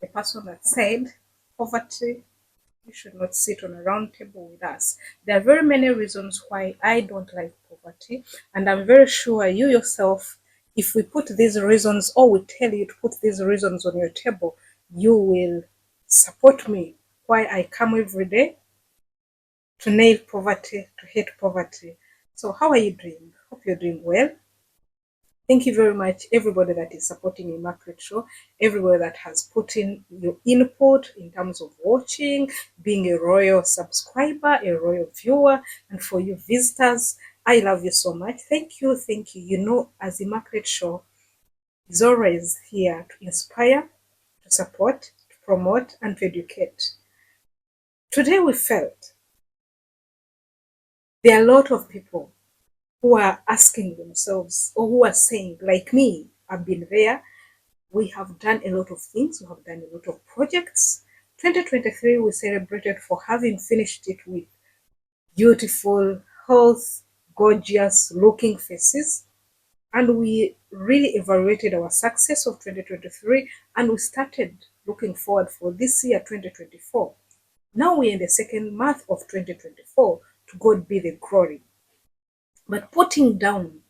the person that said poverty, you should not sit on a round table with us. There are very many reasons why I don't like poverty, and I'm very sure you yourself, if we put these reasons or we tell you to put these reasons on your table, you will support me why I come every day to nail poverty, to hate poverty. So, how are you doing? Hope you're doing well. Thank you very much, everybody that is supporting the Market Show, everybody that has put in your input in terms of watching, being a royal subscriber, a royal viewer, and for you visitors, I love you so much. Thank you, thank you. You know, as the Market Show is always here to inspire, to support, to promote, and to educate. Today we felt there are a lot of people who are asking themselves, or who are saying, like me, I've been there. We have done a lot of things. We have done a lot of projects. 2023, we celebrated for having finished it with beautiful, health, gorgeous looking faces. And we really evaluated our success of 2023 and we started looking forward for this year, 2024. Now we're in the second month of 2024. To God be the glory. But putting down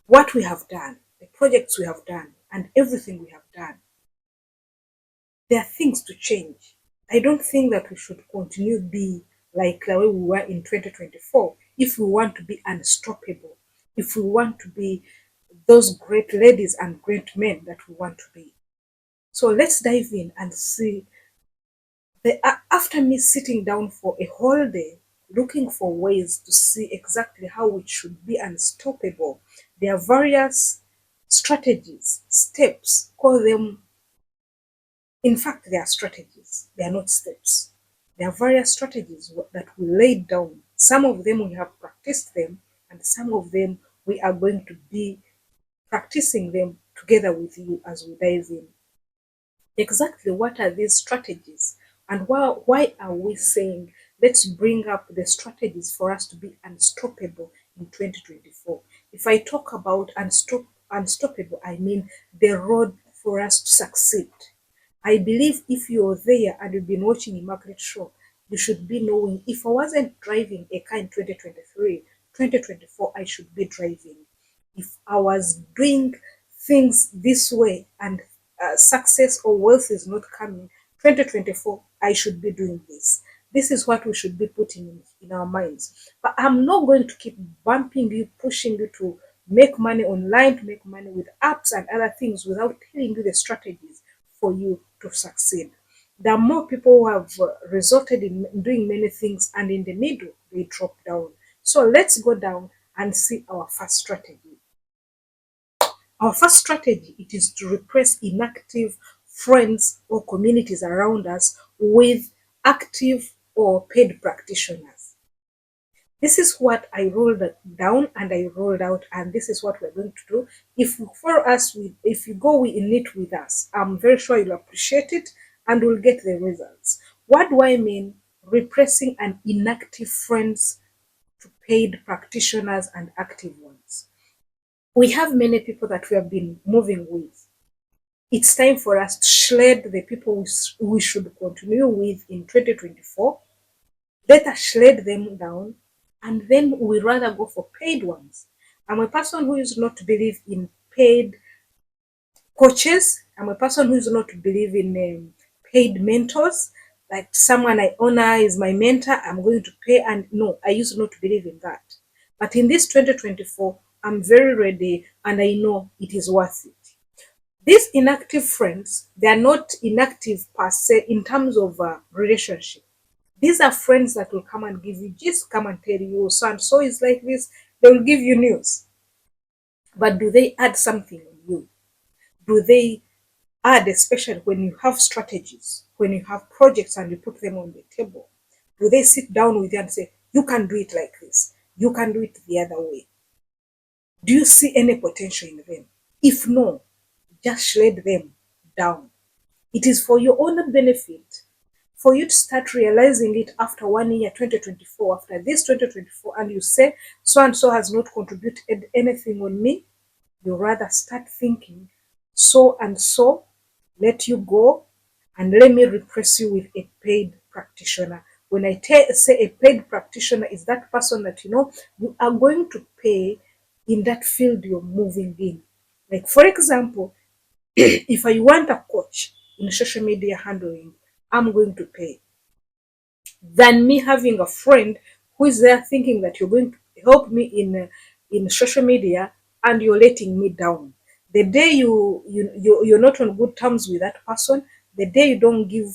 what we have done, the projects we have done, and everything we have done, there are things to change. I don't think that we should continue be like the way we were in 2024 if we want to be unstoppable, if we want to be those great ladies and great men that we want to be. So let's dive in and see. After me sitting down for a whole day, looking for ways to see exactly how it should be unstoppable, there are various strategies, steps, call them. In fact, they are strategies, they are not steps. There are various strategies that we laid down. Some of them we have practiced them, and some of them we are going to be practicing them together with you as we dive in. Exactly what are these strategies? And why are we saying let's bring up the strategies for us to be unstoppable in 2024? If I talk about unstoppable, I mean the road for us to succeed. I believe if you're there and you've been watching a market show, you should be knowing if I wasn't driving a car in 2023, 2024, I should be driving. If I was doing things this way and success or wealth is not coming, 2024, I should be doing this. This is what we should be putting in our minds. But I'm not going to keep bumping you, pushing you to make money online, to make money with apps and other things without telling you the strategies for you to succeed. There are more people who have resulted in doing many things, and in the middle, they drop down. So let's go down and see our first strategy. Our first strategy it is to replace inactive friends or communities around us with active or paid practitioners. This is what I rolled down and I rolled out, and this is what we're going to do. If you follow us with, if you go in it with us, I'm very sure you'll appreciate it and we'll get the results. What do I mean? Replacing an inactive friends to paid practitioners and active ones. We have many people that we have been moving with. It's time for us to shred the people we should continue with in 2024. Let us shred them down, and then we rather go for paid ones. I'm a person who is not to believe in paid coaches. I'm a person who is not to believe in paid mentors. Like someone I honor is my mentor, I'm going to pay. And no, I used not to believe in that. But in this 2024, I'm very ready and I know it is worth it. These inactive friends, they are not inactive per se in terms of relationship. These are friends that will come and give you, just come and tell you, so and so is like this. They will give you news. But do they add something on you? Do they add, especially when you have strategies, when you have projects and you put them on the table? Do they sit down with you and say, you can do it like this, you can do it the other way? Do you see any potential in them? If no, just shred them down. It is for your own benefit, for you to start realizing it after 1 year, 2024, after this 2024, and you say, so and so has not contributed anything on me. You rather start thinking, so and so let you go, And let me replace you with a paid practitioner. When I say a paid practitioner, is that person that you are going to pay in that field you're moving in. Like, for example, if I want a coach in social media handling, I'm going to pay, than me having a friend who is there thinking that you're going to help me in social media and you're letting me down. The day you're not on good terms with that person, the day you don't give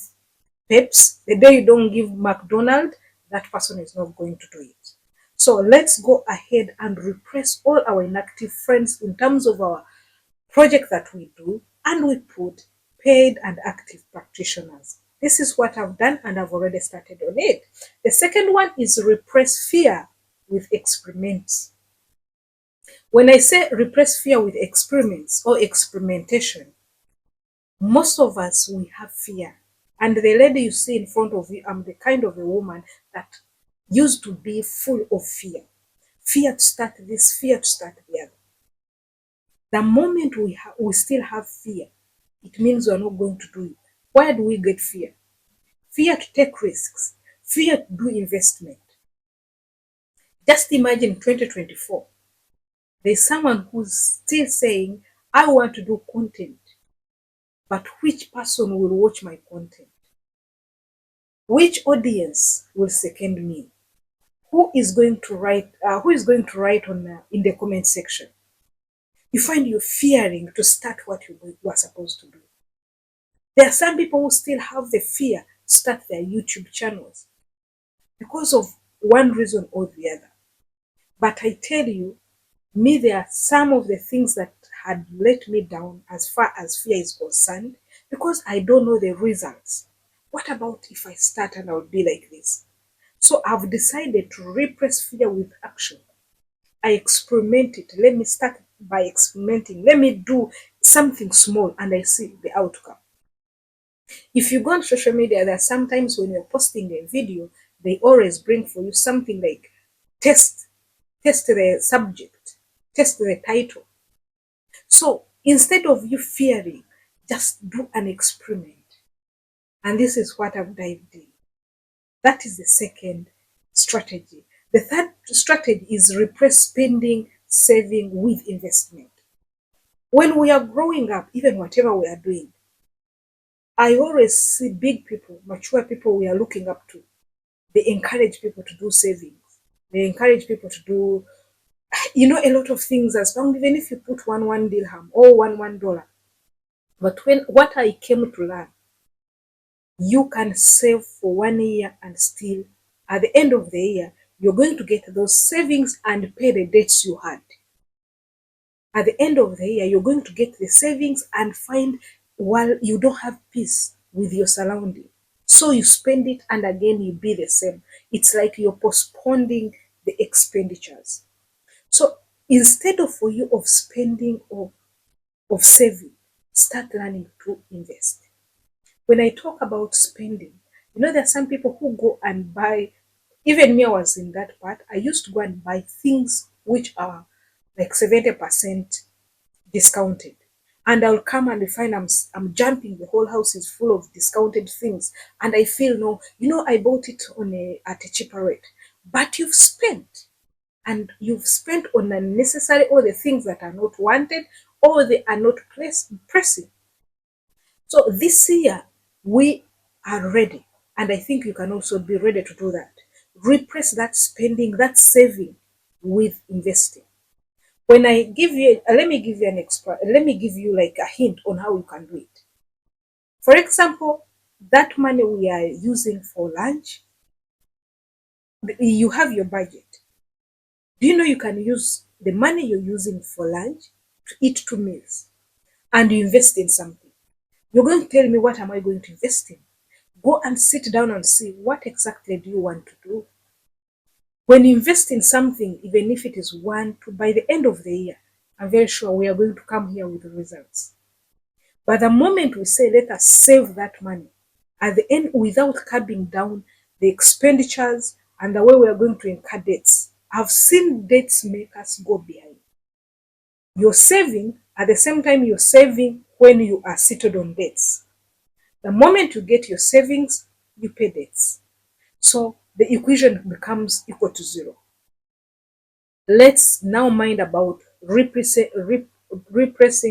Peps, the day you don't give McDonald, that person is not going to do it. So let's go ahead and replace all our inactive friends in terms of our project that we do, and we put paid and active practitioners. This is what I've done, and I've already started on it. The second one is repress fear with experiments. When I say repress fear with experiments or experimentation, most of us, we have fear. And the lady you see in front of you, I'm the kind of a woman that used to be full of fear. Fear to start this, fear to start the other. The moment we still have fear, it means we're not going to do it. Where do we get fear? Fear to take risks, fear to do investment. Just imagine 2024. There's someone who's still saying, I want to do content, but which person will watch my content? Which audience will second me? Who is going to write? Who is going to write on in the comment section? You find you fearing to start what you are supposed to do. There are some people who still have the fear to start their YouTube channels because of one reason or the other. But I tell you, me, there are some of the things that had let me down as far as fear is concerned because I don't know the results. What about if I start and I'll be like this? So I've decided to repress fear with action. I experiment it. Let me start by experimenting. Let me do something small and I see the outcome. If you go on social media, there are sometimes when you're posting a video, they always bring for you something like test, test the subject, test the title. So instead of you fearing, just do an experiment. And this is what I've dived in. That is the second strategy. The third strategy is repress spending, saving with investment. When we are growing up, even whatever we are doing, I always see big people, mature people we are looking up to. They encourage people to do savings. They encourage people to do, a lot of things as long, even if you put one dirham or $1. But when what I came to learn, you can save for 1 year and still, at the end of the year, you're going to get those savings and pay the debts you had. At the end of the year, you're going to get the savings and find while you don't have peace with your surrounding. So you spend it and again you be the same. It's like you're postponing the expenditures. So instead of for you of spending or of saving, start learning to invest. When I talk about spending, there are some people who go and buy, even me, I was in that part. I used to go and buy things which are like 70% discounted. And I'll come and find I'm jumping, the whole house is full of discounted things. And I feel no, I bought it at a cheaper rate. But you've spent on unnecessary, all the things that are not wanted, or they are not pressing. So this year we are ready, and I think you can also be ready to do that. Repress that spending, that saving with investing. When I give you, let me give you like a hint on how you can do it. For example, that money we are using for lunch, you have your budget. Do you know you can use the money you're using for lunch to eat 2 meals and you invest in something? You're going to tell me, what am I going to invest in? Go and sit down and see what exactly do you want to do. When you invest in something, even if it is 1, 2, by the end of the year, I'm very sure we are going to come here with the results. But the moment we say, let us save that money, at the end, without curbing down the expenditures and the way we are going to incur debts, I've seen debts make us go behind. You're saving, at the same time you're saving when you are seated on debts. The moment you get your savings, you pay debts. So the equation becomes equal to zero. Let's now mind about repressing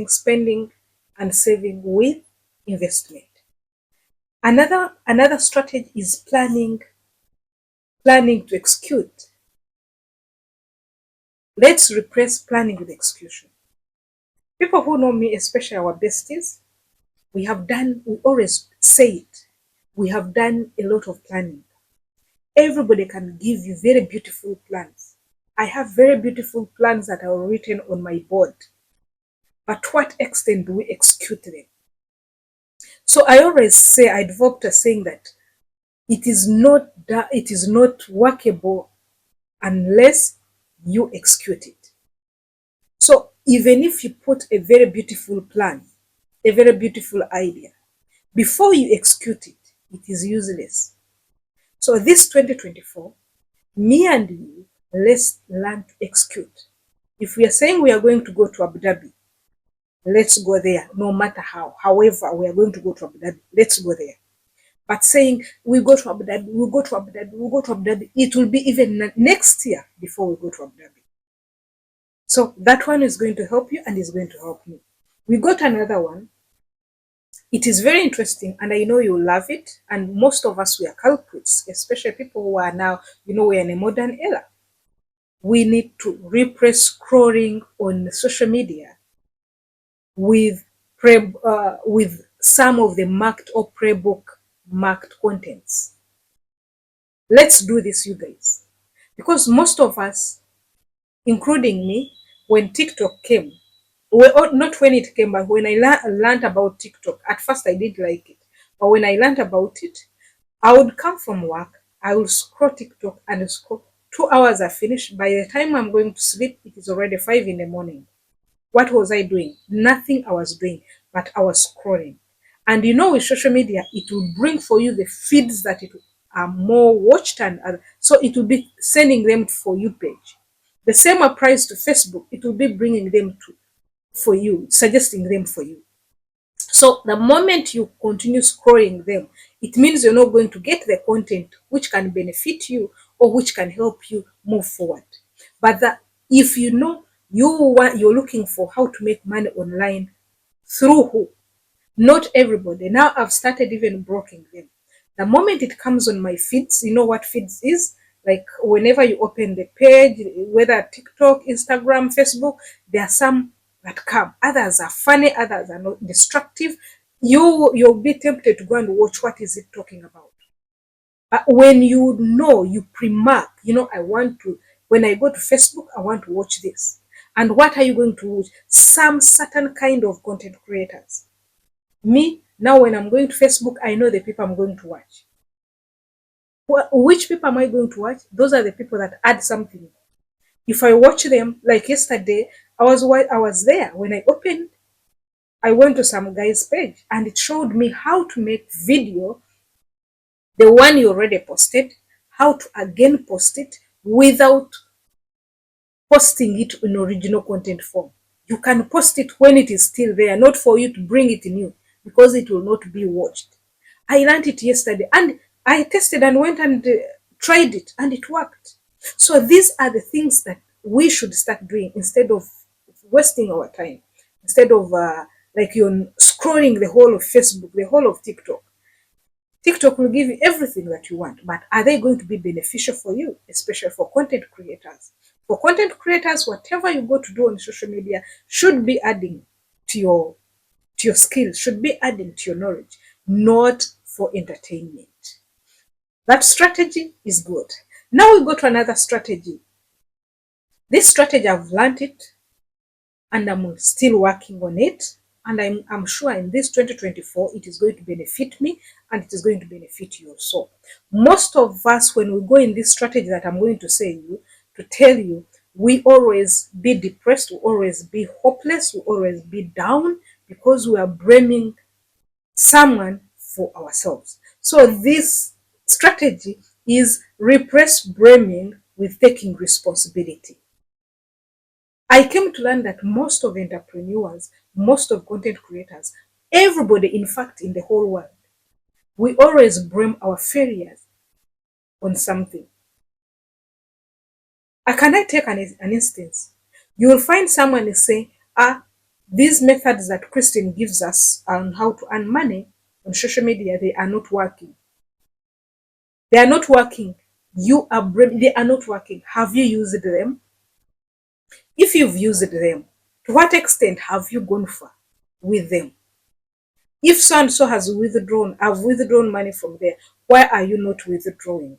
spending and saving with investment. Another strategy is planning to execute. Let's repress planning with execution. People who know me, especially our besties, we always say it. We have done a lot of planning. Everybody can give you very beautiful plans. I have very beautiful plans that are written on my board. But to what extent do we execute them? So I always say, I developed a saying that it is not workable unless you execute it. So even if you put a very beautiful plan, a very beautiful idea, before you execute it, it is useless. So this 2024, me and you, let's learn to execute. If we are saying we are going to go to Abu Dhabi, let's go there, no matter how. However, we are going to go to Abu Dhabi, let's go there. But saying we go to Abu Dhabi, we go to Abu Dhabi, we go to Abu Dhabi, it will be even next year before we go to Abu Dhabi. So that one is going to help you and is going to help me. We got another one. It is very interesting and I know you'll love it. And most of us, we are culprits, especially people who are now, we're in a modern era. We need to repress scrolling on social media with with some of the marked or pre-book marked contents. Let's do this, you guys. Because most of us, including me, when TikTok came, well, not when it came, but when I learned about TikTok, at first I did like it. But when I learned about it, I would come from work, I would scroll TikTok and scroll. 2 hours are finished. By the time I'm going to sleep, it is already 5 in the morning. What was I doing? Nothing I was doing, but I was scrolling. And with social media, it will bring for you the feeds that are more watched and other. So it will be sending them for you page. The same applies to Facebook. It will be bringing them for you, suggesting them for you. So the moment you continue scrolling them, it means you're not going to get the content which can benefit you or which can help you move forward. But if you're looking for how to make money online, through who? Not everybody. Now I've started even blocking them. The moment it comes on my feeds, you know what feeds is? Like whenever you open the page, whether TikTok, Instagram, Facebook, there are some that come. Others are funny, others are not destructive. You'll be tempted to go and watch what is it talking about. But when you pre-mark, I want to, when I go to Facebook, I want to watch this. And what are you going to watch? Some certain kind of content creators. Me, now when I'm going to Facebook, I know the people I'm going to watch. Which people am I going to watch? Those are the people that add something. If I watch them, like yesterday, I was there. When I opened, I went to some guy's page and it showed me how to make video, the one you already posted, how to again post it without posting it in original content form. You can post it when it is still there, not for you to bring it new, because it will not be watched. I learned it yesterday and I tested and went and tried it and it worked. So these are the things that we should start doing instead of wasting our time, instead of like you're scrolling the whole of Facebook, the whole of TikTok. TikTok will give you everything that you want, but are they going to be beneficial for you, especially for content creators? For content creators, whatever you go to do on social media should be adding to your skills, should be adding to your knowledge, not for entertainment. That strategy is good. Now we go to another strategy. This strategy, I've learned it and I'm still working on it. And I'm sure in this 2024, it is going to benefit me and it is going to benefit you also. Most of us, when we go in this strategy that I'm going to tell you, we always be depressed, we always be hopeless, we always be down because we are blaming someone for ourselves. So this strategy is repress blaming with taking responsibility. I came to learn that most of entrepreneurs, most of content creators, everybody, in fact, in the whole world, We always blame our failures on something. Can I take an instance? You will find someone is saying, these methods that Christine gives us on how to earn money on social media, they are not working. They are not working. They are not working. Have you used them? If you've used them, to what extent have you gone far with them? If so and so has withdrawn, I've withdrawn money from there, why are you not withdrawing?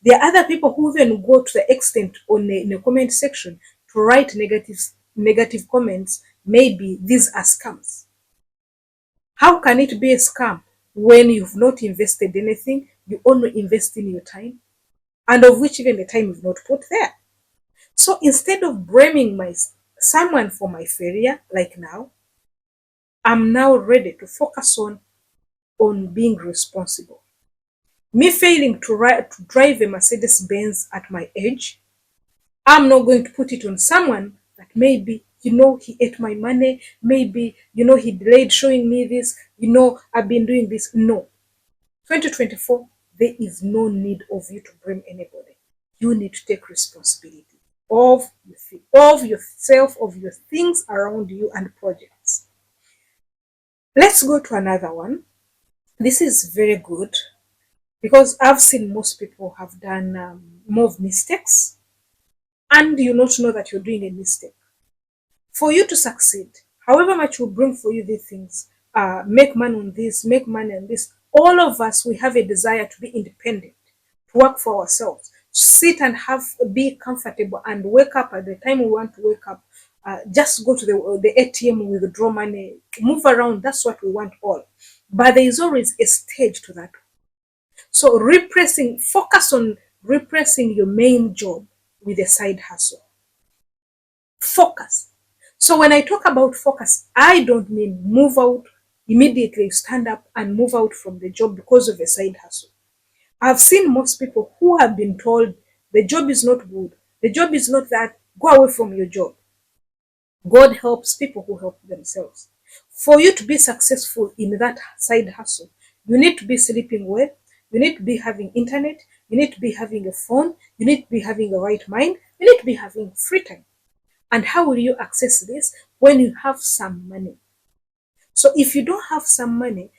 There are other people who even go to the extent in the comment section to write negative comments. Maybe these are scams. How can it be a scam when you've not invested anything? You only invest in your time, and of which even the time you've not put there. So instead of blaming someone for my failure, like now, I'm now ready to focus on being responsible. Me failing to drive a Mercedes Benz at my age, I'm not going to put it on someone that maybe, he ate my money, maybe, he delayed showing me this, I've been doing this. No. 2024, there is no need of you to blame anybody. You need to take responsibility of yourself, of your things around you and projects. Let's go to another one. This is very good because I've seen most people have done more mistakes, and you not know that you're doing a mistake. For you to succeed, however much will bring for you these things, make money on this, make money on this, all of us, we have a desire to be independent, to work for ourselves, sit and be comfortable and wake up at the time we want to wake up. Just go to the ATM, withdraw money, move around. That's what we want all. But there is always a stage to that. So focus on repressing your main job with a side hustle. Focus. So when I talk about focus, I don't mean move out immediately, stand up and move out from the job because of a side hustle. I've seen most people who have been told the job is not good, the job is not that, go away from your job. God helps people who help themselves. For you to be successful in that side hustle, you need to be sleeping well, you need to be having internet, you need to be having a phone, you need to be having a right mind, you need to be having free time. And how will you access this? When you have some money. So if you don't have some money,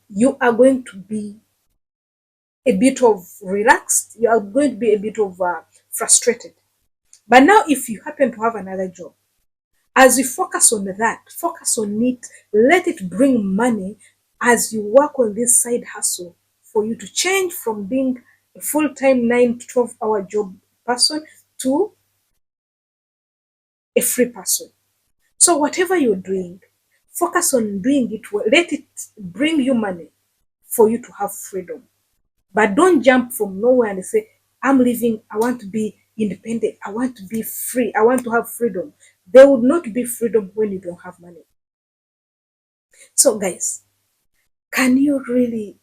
you are going to be a bit of relaxed, you are going to be a bit of frustrated. But now if you happen to have another job, as you focus on that, focus on it, let it bring money as you work on this side hustle for you to change from being a full-time 9 to 12-hour job person to a free person. So whatever you're doing, focus on doing it well. Let it bring you money for you to have freedom. But don't jump from nowhere and say, I'm leaving, I want to be independent, I want to be free, I want to have freedom. There would not be freedom when you don't have money. So guys, can you really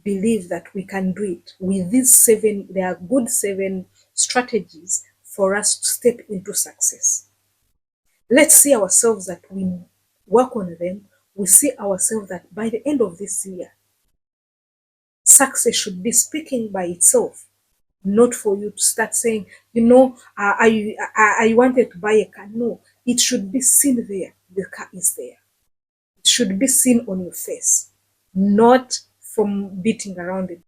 believe that we can do it with these 7? There are good 7 strategies for us to step into success. Let's see ourselves that we work on them. We see ourselves that by the end of this year, success should be speaking by itself, not for you to start saying, I wanted to buy a car. No, it should be seen there. The car is there. It should be seen on your face, not from beating around it.